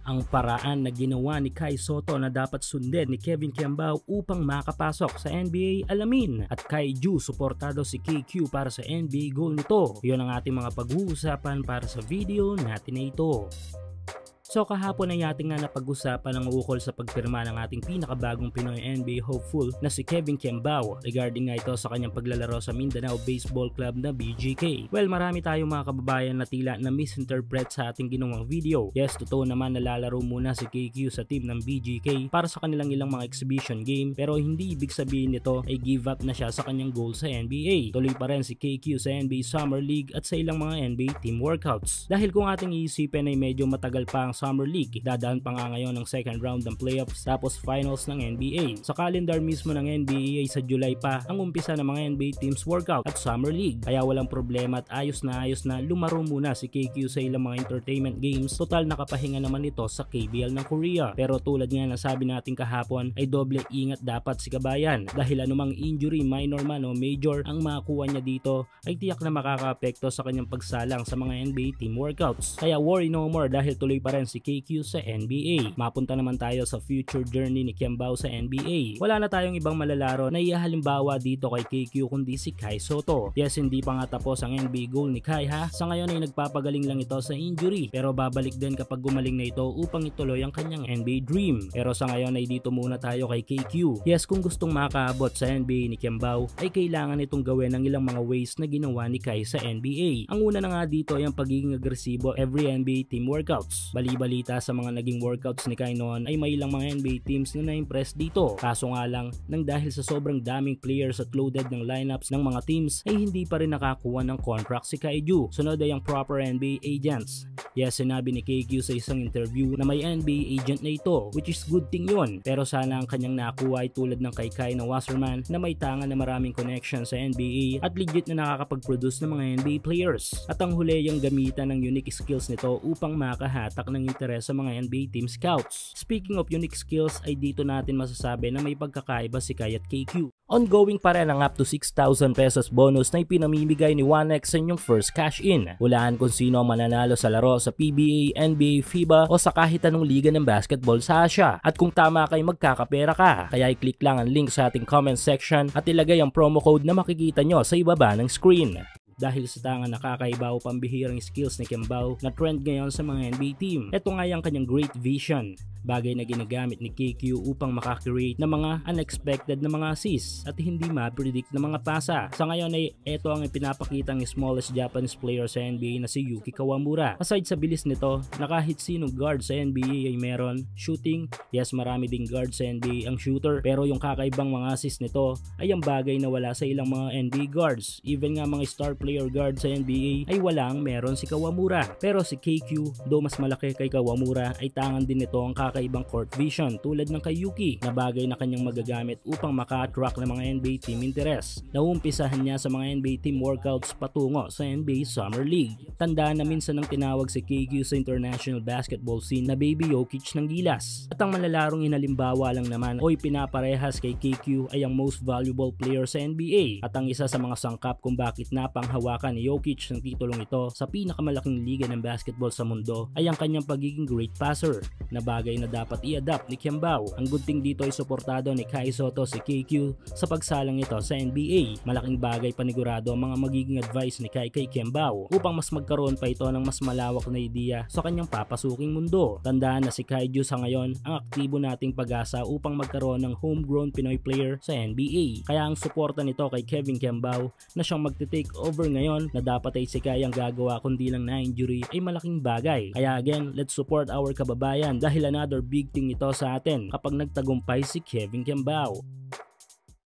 ang paraan na ginawa ni Kai Sotto na dapat sundin ni Kevin Kiambao upang makapasok sa NBA, alamin. At kay Ju, suportado si KQ para sa NBA goal nito. Yun ang ating mga pag-uusapan para sa video natin na ito. So kahapon ay ating nga napag-usapan ang ukol sa pagpirma ng ating pinakabagong Pinoy NBA hopeful na si Kevin Kiambao regarding nga ito sa kanyang paglalaro sa Mindanao Baseball Club na BGK. Well, marami tayong mga kababayan na tila na misinterpret sa ating ginawang video. Yes, totoo naman na lalaro muna si KQ sa team ng BGK para sa kanilang ilang mga exhibition game, pero hindi ibig sabihin nito ay give up na siya sa kanyang goal sa NBA. Tuloy pa rin si KQ sa NBA Summer League at sa ilang mga NBA team workouts. Dahil kung ating iisipin ay medyo matagal pa ang Summer League, dadaan pa nga ngayon ng second round ng playoffs tapos finals ng NBA. Sa calendar mismo ng NBA ay sa July pa ang umpisa ng mga NBA teams workout at Summer League. Kaya walang problema at ayos na lumaro muna si KQ sa ilang mga entertainment games. Total nakapahinga naman ito sa KBL ng Korea. Pero tulad nga na sabi natin kahapon ay doble ingat dapat si kabayan dahil anumang injury, minor man o major, ang makuha niya dito ay tiyak na makakaapekto sa kanyang pagsalang sa mga NBA team workouts. Kaya worry no more dahil tuloy pa rin si KQ sa NBA. Mapunta naman tayo sa future journey ni Kiambao sa NBA. Wala na tayong ibang malalaro na ihalimbawa dito kay KQ kundi si Kai Sotto. Yes, hindi pa nga tapos ang NBA goal ni Kai ha. Sa ngayon ay nagpapagaling lang ito sa injury, pero babalik din kapag gumaling na ito upang ituloy ang kanyang NBA dream. Pero sa ngayon ay dito muna tayo kay KQ. Yes, kung gustong makaabot sa NBA ni Kiambao ay kailangan itong gawin ng ilang mga ways na ginawa ni Kai sa NBA. Ang una na nga dito ay ang pagiging agresibo every NBA team workouts. Bali-balita sa mga naging workouts ni Kai noon ay may ilang mga NBA teams na na-impress dito. Kaso nga lang, nang dahil sa sobrang daming players at loaded ng lineups ng mga teams ay hindi pa rin nakakuha ng contract si Kai Ju. Sunod ay ang proper NBA agents. Yes, sinabi ni KQ sa isang interview na may NBA agent na ito, which is good thing yun. Pero sana ang kanyang nakuha ay tulad ng kay Kai na Wasserman na may tanga na maraming connection sa NBA at legit na nakakapag-produce ng mga NBA players. At ang huli yung gamitan ng unique skills nito upang makahatak ng interes sa mga NBA team scouts. Speaking of unique skills ay dito natin masasabi na may pagkakaiba si Kai at KQ. Ongoing pa rin ang up to 6,000 pesos bonus na ipinamimigay ni 1x sa inyong first cash in. Hulaan kung sino ang mananalo sa laro sa PBA, NBA, FIBA o sa kahit anong liga ng basketball sa Asia. At kung tama kay magkakapera ka, kaya i-click lang ang link sa ating comment section at ilagay ang promo code na makikita nyo sa ibaba ng screen. Dahil sa tanga nakakaiba o pambihirang skills ni Kiambao na trend ngayon sa mga NBA team. Ito nga yung kanyang great vision, bagay na ginagamit ni KQ upang makakreate ng mga unexpected na mga assists at hindi ma-predict na mga pasa. Sa ngayon ay ito ang ipinapakitang smallest Japanese player sa NBA na si Yuki Kawamura. Aside sa bilis nito, na kahit sinong guard sa NBA ay meron. Shooting, yes, marami ding guard sa NBA ang shooter, pero yung kakaibang mga assist nito ay ang bagay na wala sa ilang mga NBA guards. Even nga mga star player guard sa NBA ay walang meron si Kawamura. Pero si KQ, do mas malaki kay Kawamura, ay tangan din nito ang kakaibang court vision tulad ng kay Yuki na bagay na kanyang magagamit upang maka-attract ng mga NBA team interest. Naumpisahan niya sa mga NBA team workouts patungo sa NBA Summer League. Tandaan na minsan nang tinawag si KQ sa international basketball scene na Baby Jokic ng gilas. At ang malalarong inalimbawa lang naman o ipinaparehas kay KQ ay ang most valuable player sa NBA at ang isa sa mga sangkap kung bakit napanghawakan ni Jokic ng titulong ito sa pinakamalaking liga ng basketball sa mundo ay ang kanyang pagiging great passer na bagay na dapat i-adapt ni Kiambao. Ang good thing dito ay suportado ni Kai Sotto si KQ sa pagsalang ito sa NBA. Malaking bagay panigurado ang mga magiging advice ni Kai kay Kiambao upang mas magkaroon pa ito ng mas malawak na ideya sa kanyang papasuking mundo. Tandaan na si Kai Ju sa ngayon ang aktibo nating pag-asa upang magkaroon ng homegrown Pinoy player sa NBA. Kaya ang suporta nito kay Kevin Kiambao na siyang magte-take over ngayon na dapat ay si Kai ang gagawa kundi lang na injury ay malaking bagay. Kaya again, let's support our kababayan dahil another big thing ito sa atin kapag nagtagumpay si Kevin Kiambao.